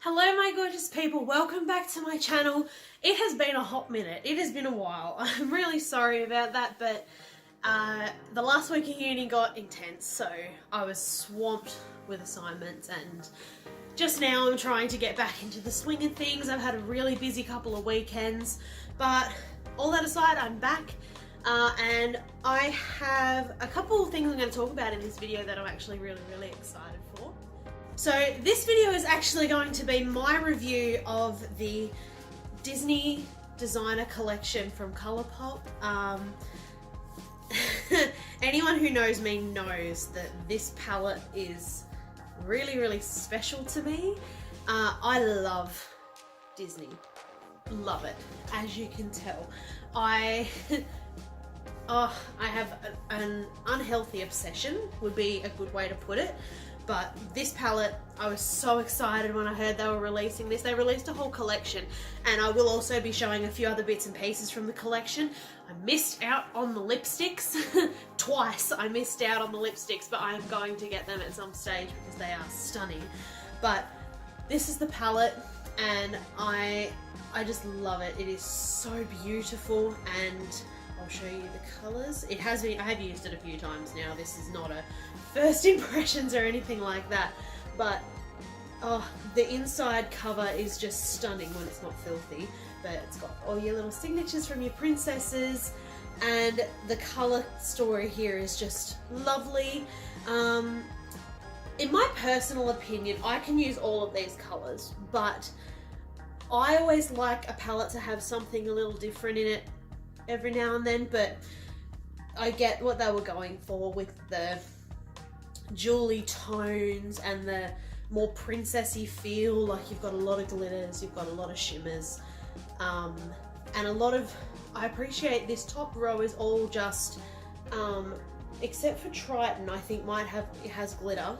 Hello my gorgeous people, welcome back to my channel. It has been a hot minute, it has been a while. I'm really sorry about that, but the last week of uni got intense, so I was swamped with assignments, and just now I'm trying to get back into the swing of things. I've had a really busy couple of weekends, but all that aside, I'm back. And I have a couple of things I'm going to talk about in this video that I'm actually really excited for. So this video is actually going to be my review of the Disney designer collection from Colourpop. Anyone who knows me knows that this palette is really special to me. I love Disney. Love it, as you can tell. I have an unhealthy obsession, would be a good way to put it. But this palette, I was so excited when I heard they were releasing this. They released a whole collection, and I will also be showing a few other bits and pieces from the collection. I missed out on the lipsticks. Twice I missed out on the lipsticks, but I am going to get them at some stage because they are stunning. But this is the palette, and I just love it. It is so beautiful, and I'll show you the colours. It has been, I have used it a few times now. This is not a first impressions or anything like that, but the inside cover is just stunning when it's not filthy. But it's got all your little signatures from your princesses, and the colour story here is just lovely. In my personal opinion, I can use all of these colours, but I always like a palette to have something a little different in it every now and then. But I get what they were going for with the jewelry tones and the more princessy feel. Like, you've got a lot of glitters, you've got a lot of shimmers, and a lot of, I appreciate this top row is all just, except for Triton, I think it has glitter,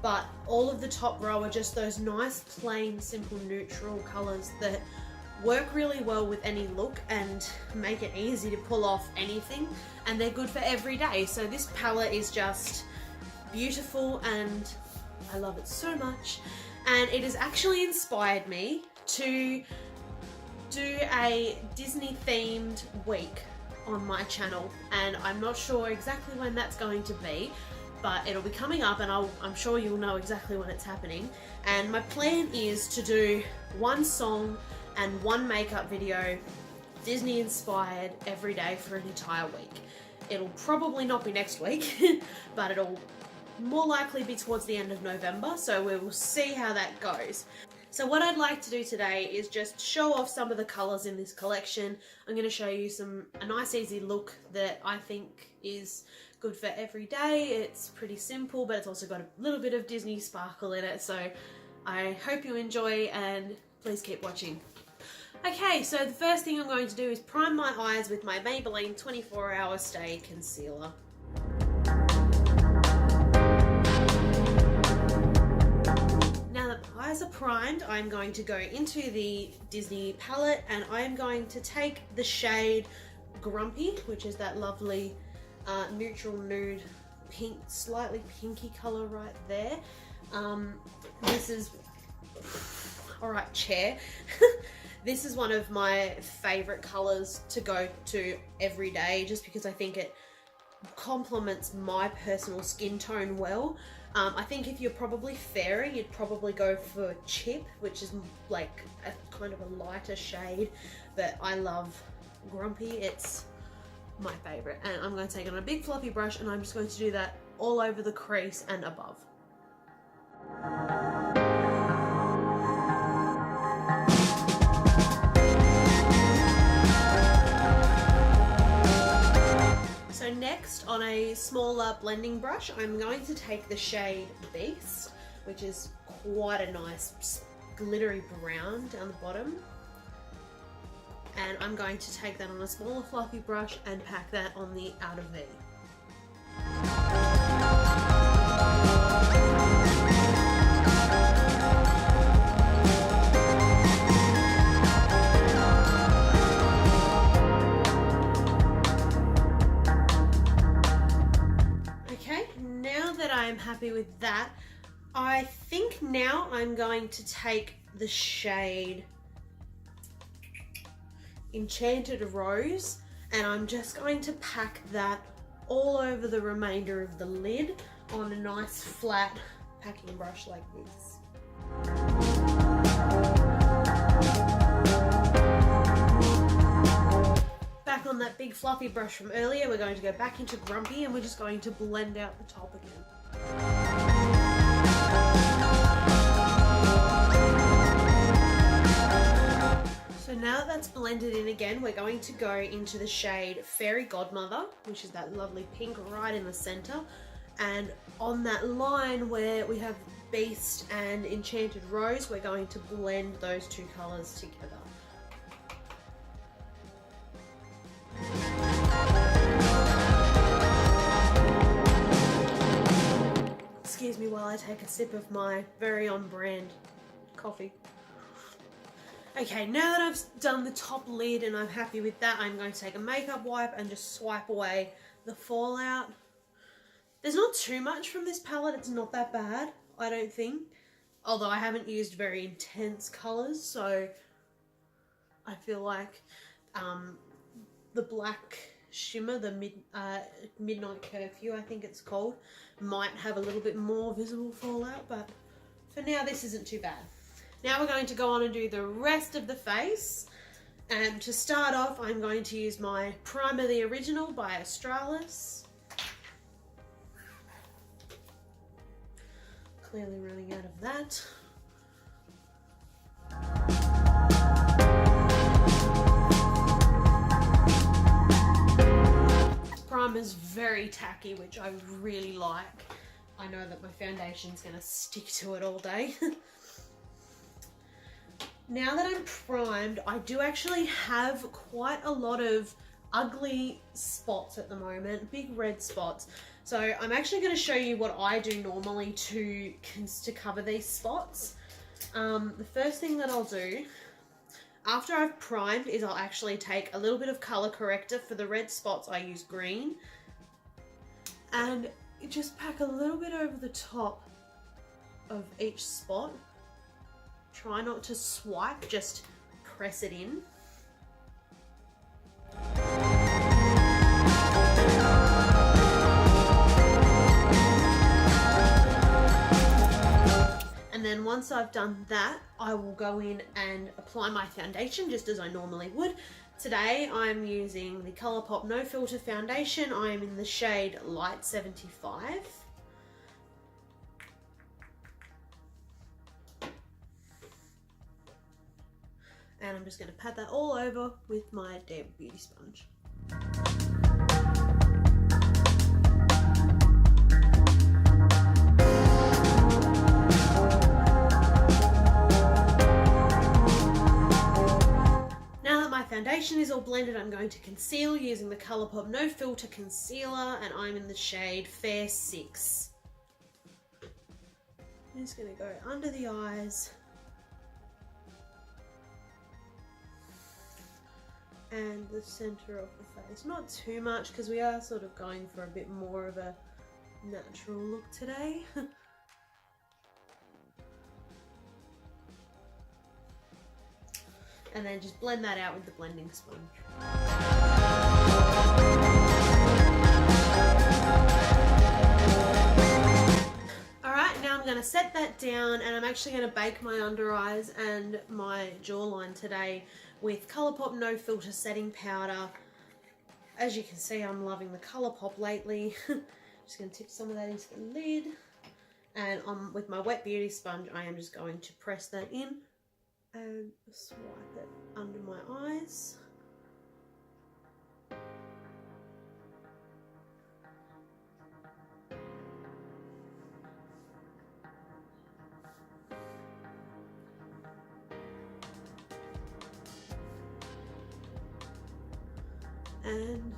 but all of the top row are just those nice plain simple neutral colours that work really well with any look and make it easy to pull off anything, and they're good for every day. So this palette is just beautiful and I love it so much, and it has actually inspired me to do a Disney themed week on my channel, and I'm not sure exactly when that's going to be, but it'll be coming up, and I'm sure you'll know exactly when it's happening. And my plan is to do one song and one makeup video, Disney inspired, every day for an entire week. It'll probably not be next week, but it'll more likely be towards the end of November, so we will see how that goes. So what I'd like to do today is just show off some of the colours in this collection. I'm going to show you a nice easy look that I think is good for every day. It's pretty simple, but it's also got a little bit of Disney sparkle in it, so I hope you enjoy, and please keep watching. Okay, so the first thing I'm going to do is prime my eyes with my Maybelline 24 Hour Stay Concealer. Now that my eyes are primed, I'm going to go into the Disney palette, and I'm going to take the shade Grumpy, which is that lovely neutral nude pink, slightly pinky colour right there. This is, alright chair, this is one of my favourite colours to go to every day, just because I think it complements my personal skin tone well. I think if you're probably fairer, you'd probably go for Chip, which is like a kind of a lighter shade, but I love Grumpy. It's my favourite, and I'm going to take it on a big fluffy brush, and I'm just going to do that all over the crease and above. So next, on a smaller blending brush, I'm going to take the shade Beast, which is quite a nice glittery brown down the bottom. And I'm going to take that on a smaller fluffy brush and pack that on the outer V. Okay, now that I'm happy with that, I think now I'm going to take the shade Enchanted Rose, and I'm just going to pack that all over the remainder of the lid on a nice flat packing brush like this. Back on that big fluffy brush from earlier, we're going to go back into Grumpy and we're just going to blend out the top again. So now that that's blended in again, we're going to go into the shade Fairy Godmother, which is that lovely pink right in the center. And on that line where we have Beast and Enchanted Rose, we're going to blend those two colors together. Excuse me while I take a sip of my very on brand coffee. Okay, now that I've done the top lid and I'm happy with that, I'm going to take a makeup wipe and just swipe away the fallout. There's not too much from this palette, it's not that bad, I don't think. Although I haven't used very intense colours, so I feel like the black shimmer, the Midnight Curfew, I think it's called, might have a little bit more visible fallout, but for now this isn't too bad. Now we're going to go on and do the rest of the face, and to start off I'm going to use my primer, the original by Australis. Clearly running out of that. Primer's very tacky, which I really like. I know that my foundation's going to stick to it all day. Now that I'm primed, I do actually have quite a lot of ugly spots at the moment, big red spots. So I'm actually going to show you what I do normally to cover these spots. The first thing that I'll do after I've primed is I'll actually take a little bit of color corrector. For the red spots I use green, and just pack a little bit over the top of each spot. Try not to swipe, just press it in. And then once I've done that, I will go in and apply my foundation just as I normally would. Today I'm using the Colourpop No Filter Foundation. I am in the shade Light 75. And I'm just going to pat that all over with my damp beauty sponge. Now that my foundation is all blended, I'm going to conceal using the Colourpop No Filter Concealer, and I'm in the shade Fair 6. I'm just going to go under the eyes and the center of the face. Not too much, because we are sort of going for a bit more of a natural look today. And then just blend that out with the blending sponge. Alright, now I'm going to set that down, and I'm actually going to bake my under eyes and my jawline today with Colourpop No Filter Setting Powder. As you can see, I'm loving the Colourpop lately. Just going to tip some of that into the lid, and with my wet beauty sponge I am just going to press that in and swipe it under my eyes. And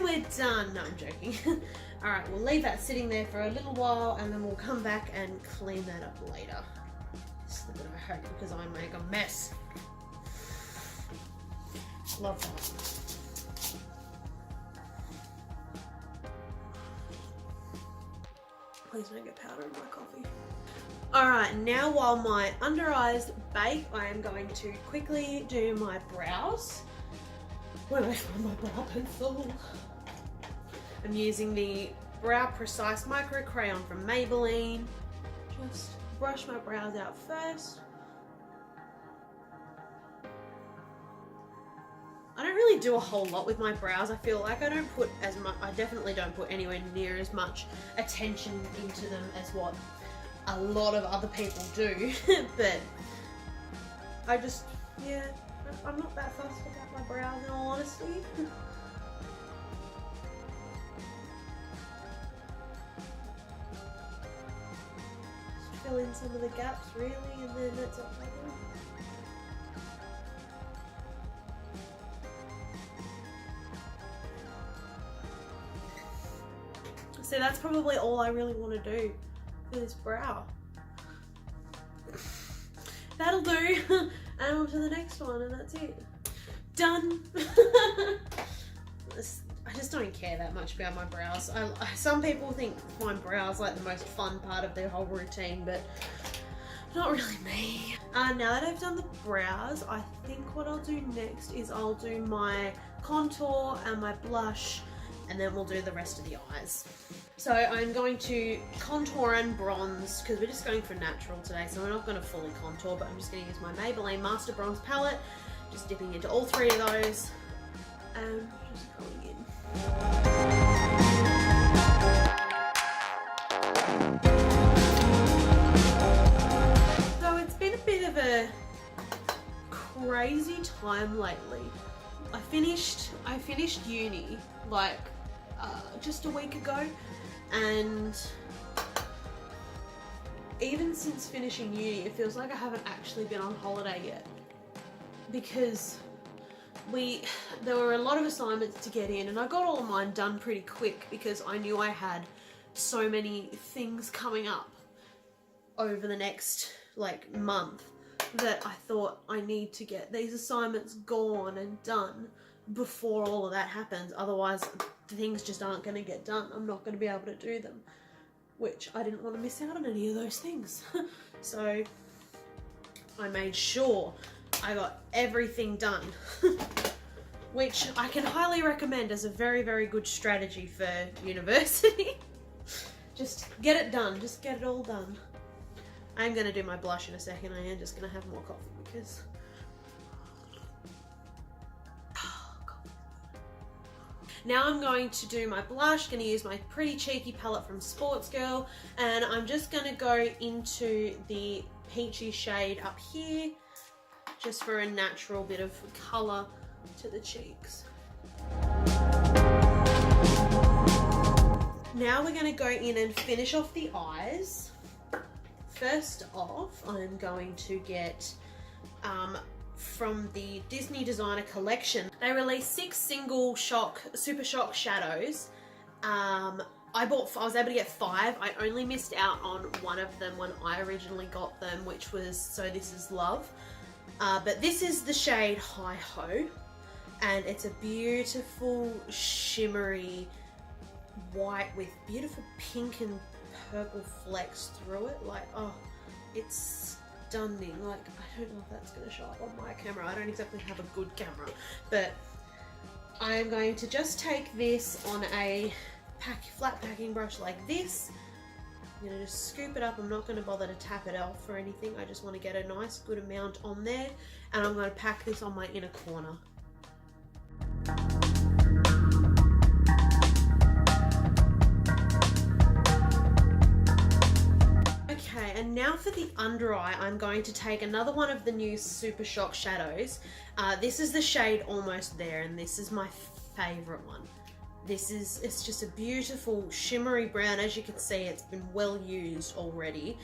we're done. No, I'm joking. Alright, we'll leave that sitting there for a little while, and then we'll come back and clean that up later. Just a bit of a hack because I make a mess. Love that. Please don't get powder in my coffee. Alright, now while my under eyes bake, I am going to quickly do my brows. Where do I find my brow pencil? I'm using the Brow Precise Micro Crayon from Maybelline. Just brush my brows out first. I don't really do a whole lot with my brows. I feel like I don't put as much, I definitely don't put anywhere near as much attention into them as what a lot of other people do. But I just, yeah, I'm not that fussed about my brows in all honesty. Just fill in some of the gaps really, and then that's all I do. So that's probably all I really want to do for this brow. That'll do. And on to the next one, and that's it. Done. I just don't care that much about my brows. Some people find brows like the most fun part of their whole routine, but not really me. Now that I've done the brows, I think what I'll do next is I'll do my contour and my blush, and then we'll do the rest of the eyes. So I'm going to contour and bronze, because we're just going for natural today, so we're not going to fully contour, but I'm just going to use my Maybelline Master Bronze palette, just dipping into all three of those, and just going in. So it's been a bit of a crazy time lately. I finished uni like just a week ago, and even since finishing uni it feels like I haven't actually been on holiday yet, because there were a lot of assignments to get in, and I got all of mine done pretty quick because I knew I had so many things coming up over the next like month that I thought I need to get these assignments gone and done before all of that happens. Otherwise things just aren't going to get done. I'm not going to be able to do them, which I didn't want to miss out on any of those things. So I made sure I got everything done, which I can highly recommend as a very, very good strategy for university. Just get it done, just get it all done. I'm going to do my blush in a second. I am just going to have more coffee because now I'm going to do my blush. Going to use my pretty cheeky palette from Sports Girl, and I'm just going to go into the peachy shade up here just for a natural bit of colour to the cheeks. Now we're going to go in and finish off the eyes. First off, I'm going to get from the Disney Designer Collection. They released 6 single Super Shock shadows. I was able to get 5. I only missed out on one of them when I originally got them, which was So This Is Love. But this is the shade Hi Ho, and it's a beautiful shimmery white with beautiful pink and purple flecks through it. Like, oh, it's stunning. Like, I don't know if that's going to show up on my camera. I don't exactly have a good camera, but I'm going to just take this on a flat packing brush like this. I'm going to just scoop it up. I'm not going to bother to tap it off or anything. I just want to get a nice good amount on there, and I'm going to pack this on my inner corner. Okay, and now for the under eye, I'm going to take another one of the new Super Shock shadows. This is the shade Almost There, and this is my favourite one. It's just a beautiful shimmery brown. As you can see, it's been well used already.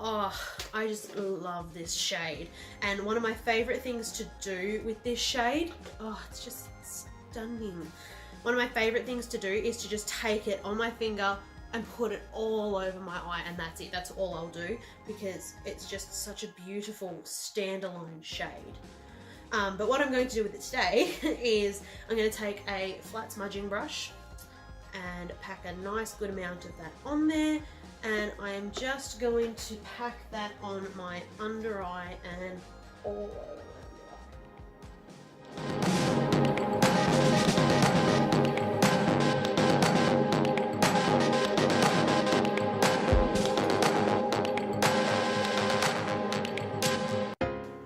Oh, I just love this shade. And one of my favourite things to do with this shade, oh, it's just stunning. One of my favourite things to do is to just take it on my finger and put it all over my eye, and that's it. That's all I'll do, because it's just such a beautiful standalone shade. But what I'm going to do with it today is I'm going to take a flat smudging brush, and pack a nice good amount of that on there. And I am just going to pack that on my under eye and all over.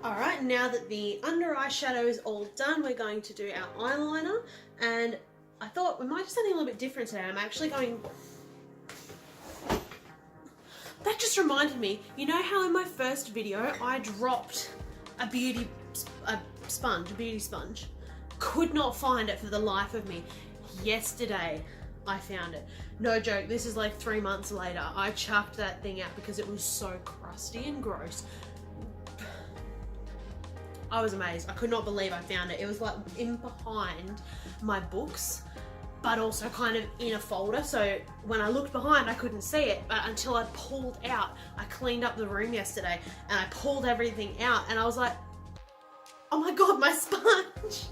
Alright, now that the under eye shadow is all done, we're going to do our eyeliner. And I thought we might do something a little bit different today. I'm actually going... That just reminded me, you know how in my first video I dropped a beauty sponge? Could not find it for the life of me. Yesterday I found it. No joke, this is like 3 months later. I chucked that thing out because it was so crusty and gross. I was amazed. I could not believe I found it. It was like in behind my books, but also kind of in a folder, so when I looked behind I couldn't see it, but until I pulled out, I cleaned up the room yesterday and I pulled everything out and I was like, oh my god, my sponge.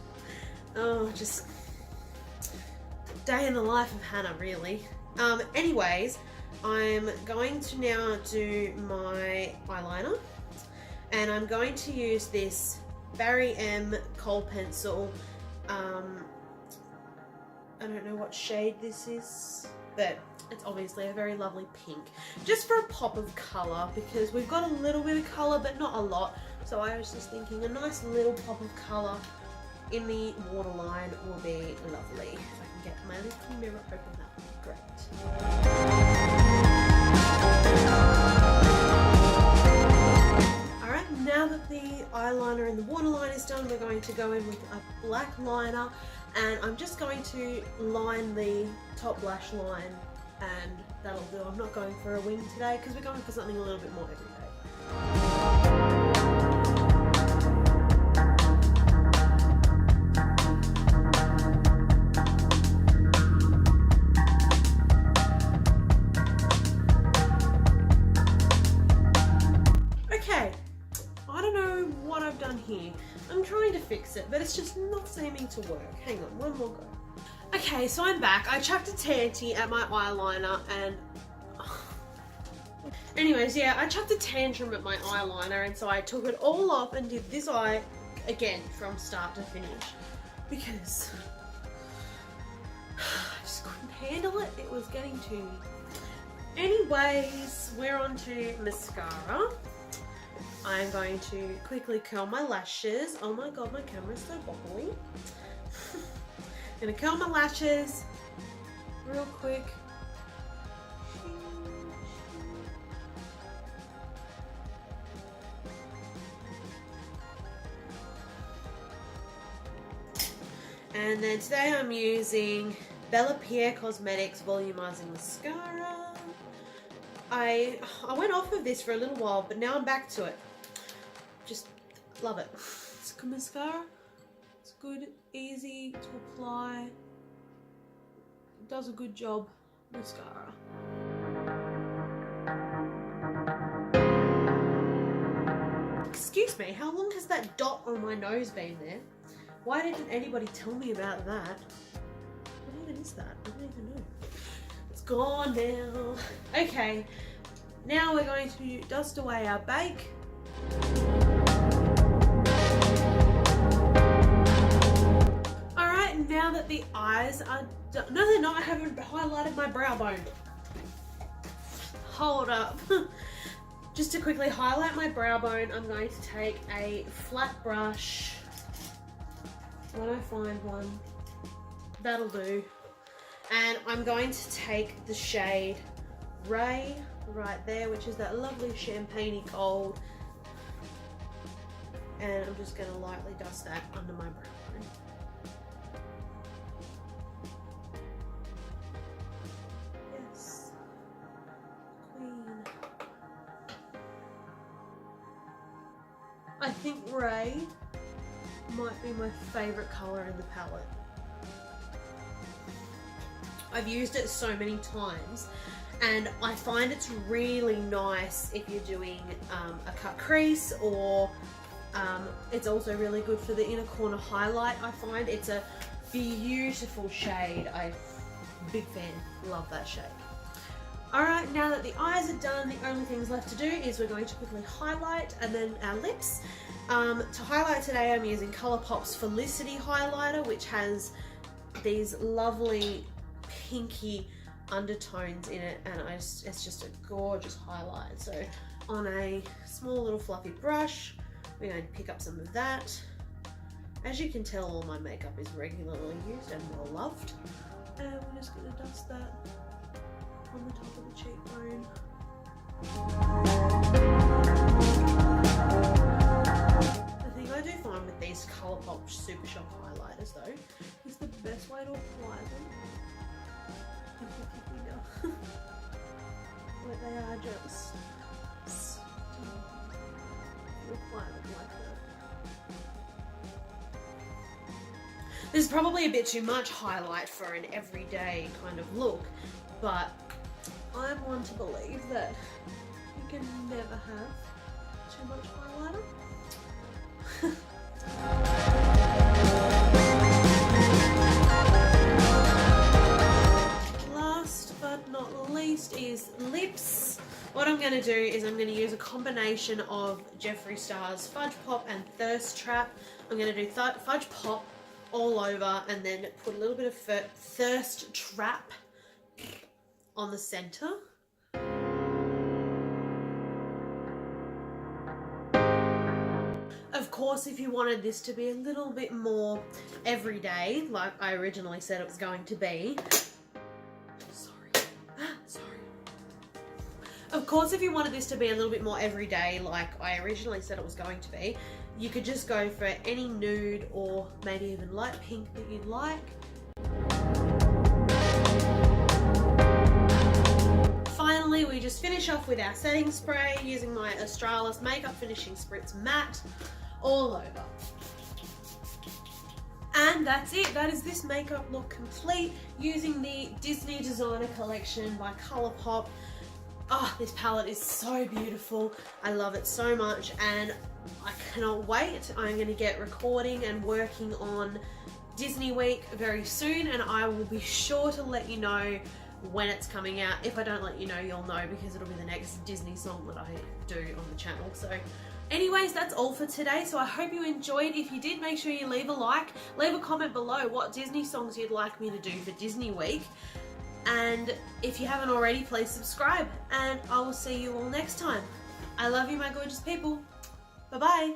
Oh, just day in the life of Hannah, really. Anyways, I'm going to now do my eyeliner, and I'm going to use this Barry M kohl pencil. I don't know what shade this is, but it's obviously a very lovely pink. Just for a pop of colour, because we've got a little bit of colour, but not a lot. So I was just thinking a nice little pop of colour in the waterline will be lovely. If I can get my little mirror open, that would be great. Alright, now that the eyeliner and the waterline is done, we're going to go in with a black liner. And I'm just going to line the top lash line, and that'll do. I'm not going for a wing today because we're going for something a little bit more everyday. Okay, I don't know what I've done here. I'm trying to fix it, but it's just not seeming to work. Hang on, one more go. Okay, so I'm back. I chucked a tanty at my eyeliner and... Anyways, yeah, I chucked a tantrum at my eyeliner, and so I took it all off and did this eye again from start to finish. Because I just couldn't handle it. It was getting to me. Anyways, we're on to mascara. I'm going to quickly curl my lashes. Oh my god, my camera's so wobbly. I'm gonna curl my lashes real quick. And then today I'm using Bella Pierre Cosmetics Volumizing Mascara. I went off of this for a little while, but now I'm back to it. Just love it. It's good mascara. It's good, easy to apply. It does a good job. Mascara. Excuse me, how long has that dot on my nose been there? Why didn't anybody tell me about that? What even is that? I don't even know. It's gone now. Okay, now we're going to dust away our bake. Alright, now that the eyes are done. No, they're not. I haven't highlighted my brow bone. Hold up. Just to quickly highlight my brow bone, I'm going to take a flat brush. When I find one, that'll do. And I'm going to take the shade Ray right there, which is that lovely champagne-y gold. And I'm just going to lightly dust that under my brow bone. Yes. Queen. I think Ray might be my favourite colour in the palette. I've used it so many times, and I find it's really nice if you're doing a cut crease, or it's also really good for the inner corner highlight. I find it's a beautiful shade. big fan, love that shade. Alright, now that the eyes are done, the only things left to do is we're going to quickly highlight and then our lips. To highlight today, I'm using Colourpop's Felicity highlighter, which has these lovely pinky undertones in it, and it's just a gorgeous highlight. So on a small little fluffy brush, we're going to pick up some of that. As you can tell, all my makeup is regularly used and well loved. And we're just going to dust that on the top of the cheekbone. The thing I do find with these Colourpop Super Shock highlighters though, is the best way to apply them is with your finger. Like they are just, you apply them like that. This is probably a bit too much highlight for an everyday kind of look, but I'm one to believe that you can never have too much highlighter. Last but not least is lips. What I'm going to do is I'm going to use a combination of Jeffree Star's Fudge Pop and Thirst Trap. I'm going to do Fudge Pop all over and then put a little bit of Thirst Trap on the center. Of course, if you wanted this to be a little bit more everyday, like I originally said it was going to be, Of course, if you wanted this to be a little bit more everyday, like I originally said it was going to be, you could just go for any nude or maybe even light pink that you'd like. Finally, we just finish off with our setting spray using my Australis Makeup Finishing Spritz Matte all over. And that's it. That is this makeup look complete using the Disney Designer Collection by Colourpop. Oh, this palette is so beautiful. I love it so much and I cannot wait. I'm going to get recording and working on Disney Week very soon, and I will be sure to let you know when it's coming out. If I don't let you know, you'll know because it'll be the next Disney song that I do on the channel. So anyways, that's all for today. So I hope you enjoyed. If you did, make sure you leave a like, leave a comment below what Disney songs you'd like me to do for Disney Week. And if you haven't already, please subscribe, and I will see you all next time. I love you, my gorgeous people. Bye-bye.